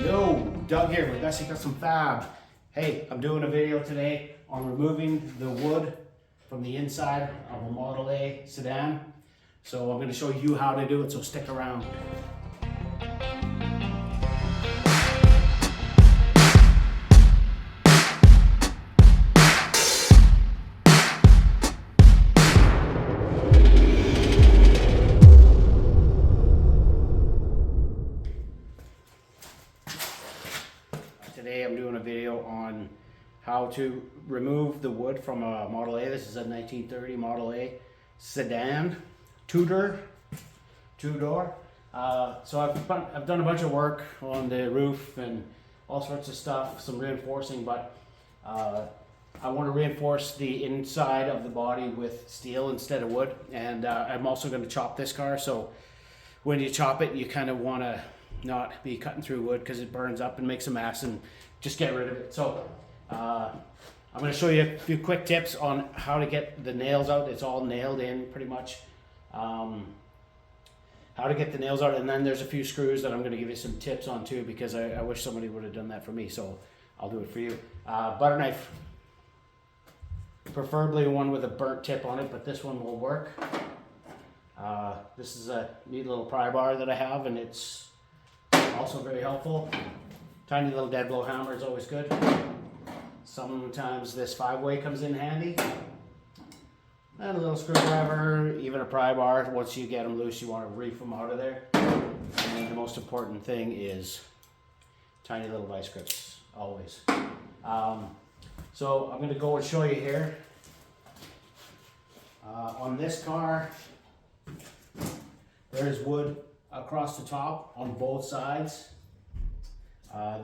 Yo, Doug here with Bessie Custom Fab. Hey, I'm doing a video today on removing the wood from the inside of a Model A sedan. So I'm going to show you how to do it, so stick around. Today I'm doing a video on how to remove the wood from a Model A. This is a 1930 Model A sedan, two-door. So I've done a bunch of work on the roof and all sorts of stuff, some reinforcing, but I want to reinforce the inside of the body with steel instead of wood. And I'm also going to chop this car, so when you chop it, you kind of want to not be cutting through wood because it burns up and makes a mess, and just get rid of it. So I'm going to show you a few quick tips on how to get the nails out. It's all nailed in pretty much. How to get the nails out, and then there's a few screws that I'm going to give you some tips on too, because I wish somebody would have done that for me, so I'll do it for you. Butter knife, preferably one with a burnt tip on it, but this one will work. This is a neat little pry bar that I have, and it's also very helpful. Tiny little dead blow hammer is always good. Sometimes this 5-way comes in handy. And a little screwdriver, even a pry bar. Once you get them loose, you want to reef them out of there. And then the most important thing is tiny little vice grips, always. So I'm going to go and show you here. On this car, there's wood across the top on both sides.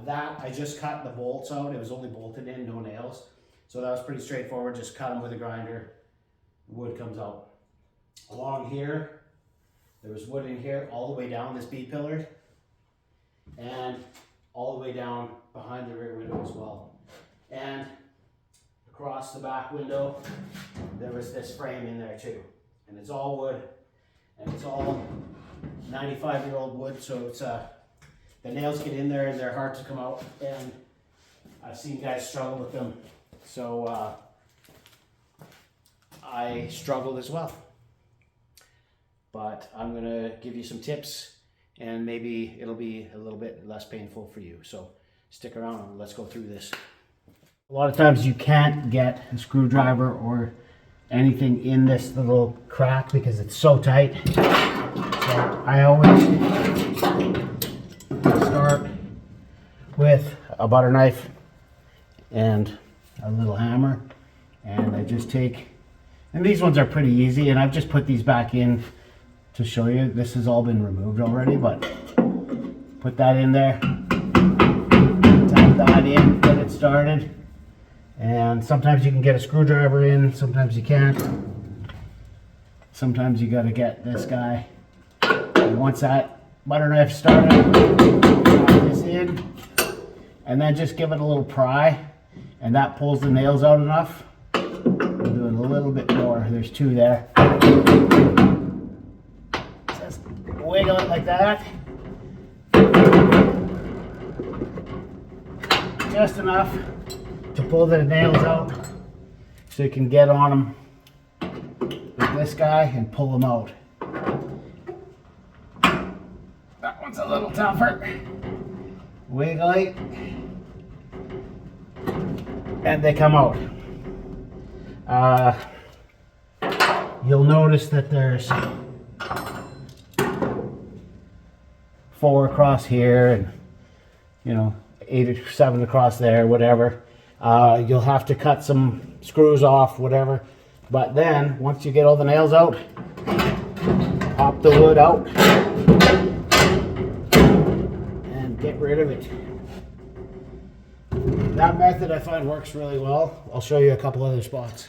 That I just cut the bolts out. It was only bolted in, no nails. So that was pretty straightforward. Just cut them with a grinder. Wood comes out. Along here, there was wood in here all the way down this B-pillar, and all the way down behind the rear window as well. And across the back window, there was this frame in there too. And it's all wood, and it's all 95-year-old wood, so it's the nails get in there and they're hard to come out, and I've seen guys struggle with them, so I struggled as well. But I'm gonna give you some tips, and maybe it'll be a little bit less painful for you, so stick around and let's go through this. A lot of times you can't get a screwdriver or anything in this little crack because it's so tight. So I always start with a butter knife and a little hammer, and I just take, and these ones are pretty easy, and I've just put these back in to show you. This has all been removed already, but put that in there, tap that in, get it started. And sometimes you can get a screwdriver in, sometimes you can't. Sometimes you got to get this guy. And once that butter knife started, pop this in, and then just give it a little pry, and that pulls the nails out enough. We'll do it a little bit more. There's two there. Just wiggle it like that. Just enough to pull the nails out, so you can get on them with this guy and pull them out. That one's a little tougher. Wiggle it, and they come out. You'll notice that there's 4 across here, and 8 or 7 across there, whatever. You'll have to cut some screws off, whatever. But then, once you get all the nails out, pop the wood out and get rid of it. That method I find works really well. I'll show you a couple other spots.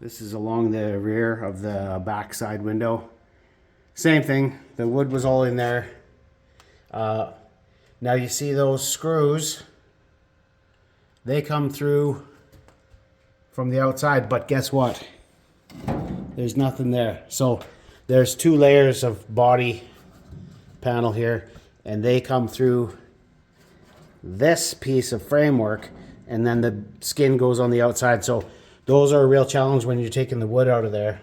This is along the rear of the back side window. Same thing, the wood was all in there. Now you see those screws, they come through from the outside, but guess what? There's nothing there. So there's 2 layers of body panel here, and they come through this piece of framework, and then the skin goes on the outside. So those are a real challenge when you're taking the wood out of there,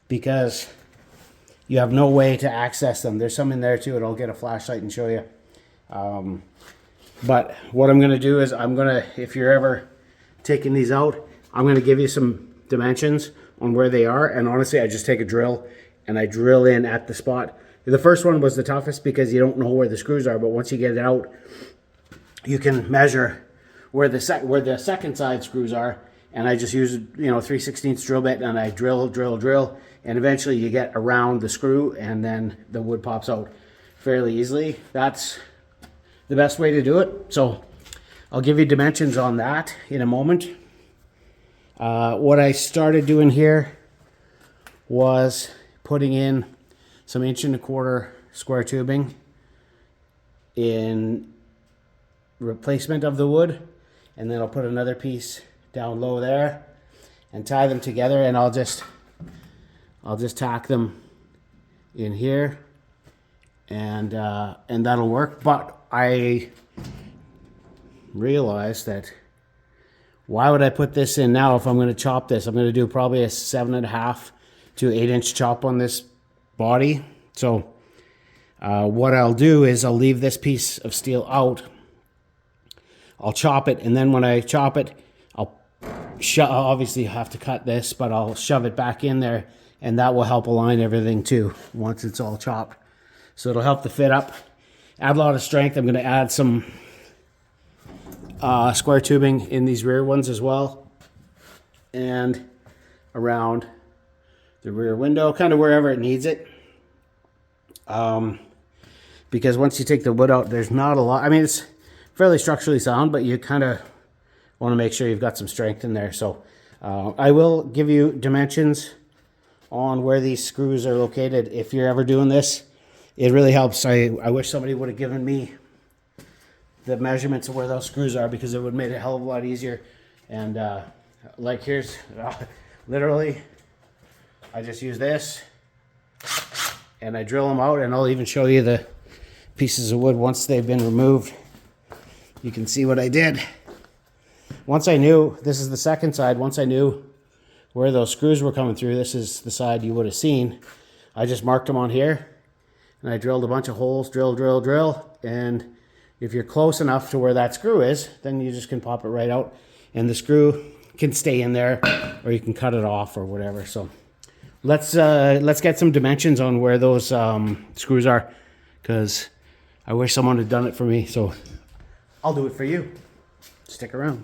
because you have no way to access them. There's some in there too, and I'll get a flashlight and show you. But what I'm going to do is if you're ever taking these out, I'm going to give you some dimensions on where they are. And honestly, I just take a drill and I drill in at the spot. The first one was the toughest because you don't know where the screws are, but once you get it out, you can measure where the second side screws are. And I just use, 3/16 drill bit, and I drill, and eventually you get around the screw, and then the wood pops out fairly easily. That's the best way to do it. So I'll give you dimensions on that in a moment. What I started doing here was putting in some 1¼ inch square tubing in replacement of the wood, and then I'll put another piece down low there and tie them together, and I'll just tack them in here, and that'll work. But I realized that why would I put this in now if I'm going to chop this? I'm going to do probably a 7.5 to 8 inch chop on this body. So what I'll do is I'll leave this piece of steel out. I'll chop it, and then when I chop it, I'll obviously have to cut this, but I'll shove it back in there, and that will help align everything too once it's all chopped. So it'll help the fit up, add a lot of strength. I'm going to add some square tubing in these rear ones as well, and around the rear window, kind of wherever it needs it. Because once you take the wood out, there's not a lot. I mean, it's fairly structurally sound, but you kind of want to make sure you've got some strength in there. So I will give you dimensions on where these screws are located if you're ever doing this. It really helps. I wish somebody would have given me the measurements of where those screws are, because it would have made it a hell of a lot easier. And like here's literally, I just use this and I drill them out, and I'll even show you the pieces of wood once they've been removed. You can see what I did. Once I knew, this is the second side, once I knew where those screws were coming through, this is the side you would have seen, I just marked them on here, and I drilled a bunch of holes, drill, and if you're close enough to where that screw is, then you just can pop it right out, and the screw can stay in there, or you can cut it off or whatever. So let's get some dimensions on where those screws are, because I wish someone had done it for me. So I'll do it for you. Stick around.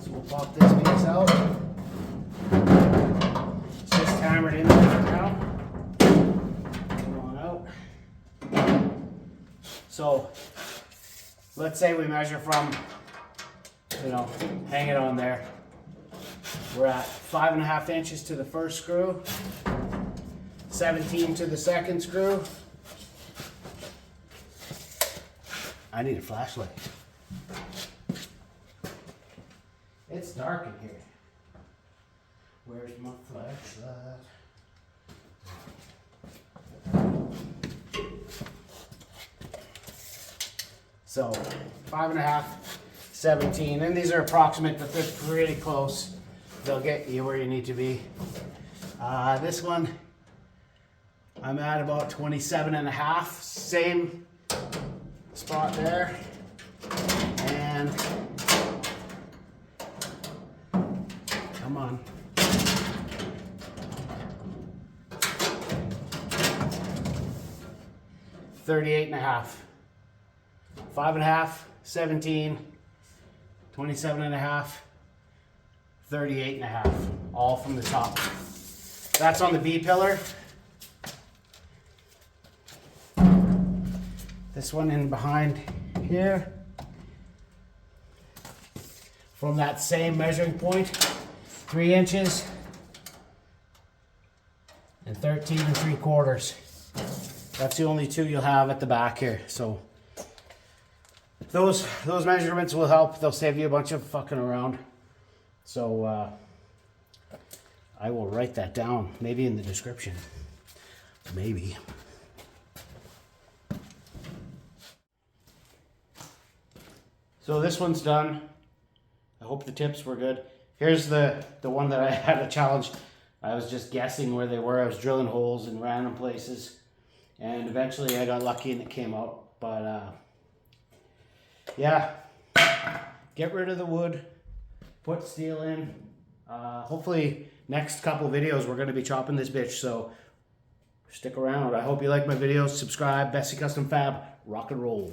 So we'll pop this piece out. It's just hammered in there for now. Come on out. So let's say we measure from, hang it on there. We're at 5.5 inches to the first screw, 17 to the second screw. I need a flashlight. It's dark in here. Where's my flashlight? So 5.5, 17, and these are approximate, but they're pretty close. They'll get you where you need to be. This one, I'm at about 27.5, same spot there, and come on. 38.5. 5.5, 17, 27.5, 38.5, all from the top. That's on the B pillar. This one in behind here, from that same measuring point, 3 inches and 13 3/4. That's the only two you'll have at the back here. So those measurements will help. They'll save you a bunch of fucking around. So I will write that down, maybe in the description. Maybe. So this one's done. I hope the tips were good. Here's the one that I had a challenge. I was just guessing where they were. I was drilling holes in random places. And eventually I got lucky and it came out. But yeah, get rid of the wood, put steel in. Hopefully next couple videos we're going to be chopping this bitch. So stick around. I hope you like my videos. Subscribe. Bessie Custom Fab. Rock and roll.